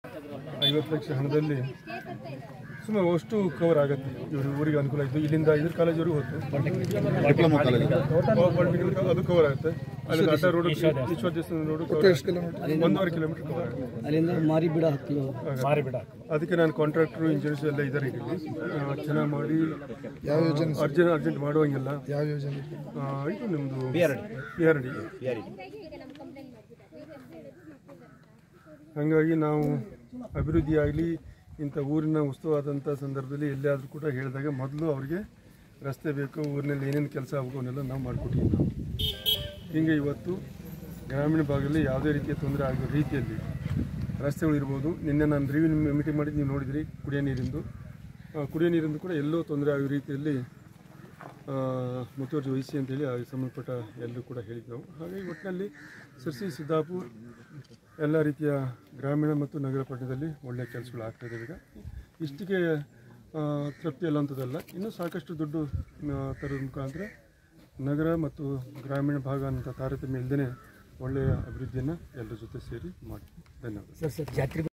50 ಲಕ್ಷ ಹಣದಲ್ಲಿ ಸುಮಾರು ಅಷ್ಟು ಕವರ್ ಆಗುತ್ತೆ. ಇವರು ಊರಿಗೆ ಅನುಕೂಲ ಆಯಿತು. ಇಲ್ಲಿಂದ ಇದ್ರ ಕಾಲೇಜವರೆಗೂ ಹೋಯ್ತು, ಅದು ಕವರ್ ಆಗುತ್ತೆ. ಅಲ್ಲಿ ಅಡ್ಡ ರೋಡ್, ಈಶ್ವರ ದೇವಸ್ಥಾನ ರೋಡ್ 1.5 ಕಿಲೋಮೀಟರ್ ಕವರ್ ಆಗುತ್ತೆ. ಅಲ್ಲಿಂದ ಮಾರಿಬಿಡ ಅದಕ್ಕೆ ನಾನು ಕಾಂಟ್ರಾಕ್ಟ್ರು, ಇಂಜಿನಿಯರ್ಸ್ ಎಲ್ಲ ಇದ್ದಾರೆ. ಚೆನ್ನಾಗಿ ಮಾಡಿ ಯಾವ ಯೋಜನೆ ಅರ್ಜೆಂಟ್ ಮಾಡುವಂಗಿಲ್ಲ. ಯಾವ ಯೋಜನೆ? ಇದು ನಿಮ್ಮದು PRD. ಹಾಗಾಗಿ ನಾವು ಅಭಿವೃದ್ಧಿ ಆಗಲಿ ಇಂಥ ಊರಿನ ಉತ್ಸವವಾದಂಥ ಸಂದರ್ಭದಲ್ಲಿ ಎಲ್ಲಿಯಾದರೂ ಕೂಡ ಹೇಳಿದಾಗ ಮೊದಲು ಅವರಿಗೆ ರಸ್ತೆ ಬೇಕು, ಊರಿನಲ್ಲಿ ಏನೇನು ಕೆಲಸ ಆಗಬೇಕು ಅವನ್ನೆಲ್ಲ ನಾವು ಮಾಡಿಕೊಟ್ಟಿದ್ದೀವಿ. ಹೀಗೆ ಇವತ್ತು ಗ್ರಾಮೀಣ ಭಾಗದಲ್ಲಿ ಯಾವುದೇ ರೀತಿಯ ತೊಂದರೆ ಆಗೋ ರೀತಿಯಲ್ಲಿ ರಸ್ತೆಗಳಿರ್ಬೋದು. ನಿನ್ನೆ ನಾನು ರಿವ್ಯೂ ಮೀಟಿಂಗ್ ಮಾಡಿದ್ದು ನೀವು ನೋಡಿದ್ರಿ. ಕುಡಿಯೋ ನೀರಿಂದು ಕೂಡ ಎಲ್ಲೋ ತೊಂದರೆ ಆಗೋ ರೀತಿಯಲ್ಲಿ ಮುತುವರ್ಜಿ ವಹಿಸಿ ಅಂತೇಳಿ ಸಂಬಂಧಪಟ್ಟ ಎಲ್ಲರೂ ಕೂಡ ಹೇಳಿದ್ದು ನಾವು. ಹಾಗಾಗಿ ಒಟ್ಟಿನಲ್ಲಿ ಸಿರ್ಸಿ, ಸಿದ್ದಾಪುರ ಎಲ್ಲ ರೀತಿಯ ಗ್ರಾಮೀಣ ಮತ್ತು ನಗರ ಪಟ್ಟಣದಲ್ಲಿ ಒಳ್ಳೆಯ ಕೆಲಸಗಳು ಆಗ್ತಾಯಿದೆ. ಈಗ ಇಷ್ಟಿಗೆ ತೃಪ್ತಿ ಅಲ್ಲಂಥದ್ದಲ್ಲ, ಇನ್ನೂ ಸಾಕಷ್ಟು ದುಡ್ಡು ತರೋದ್ರ ಮುಖಾಂತರ ನಗರ ಮತ್ತು ಗ್ರಾಮೀಣ ಭಾಗ ಅಂತ ತಾರತಮ್ಯ ಇಲ್ಲದೇ ಒಳ್ಳೆಯ ಅಭಿವೃದ್ಧಿಯನ್ನು ಎಲ್ಲರ ಜೊತೆ ಸೇರಿ ಮಾಡ್ತೀವಿ. ಧನ್ಯವಾದ.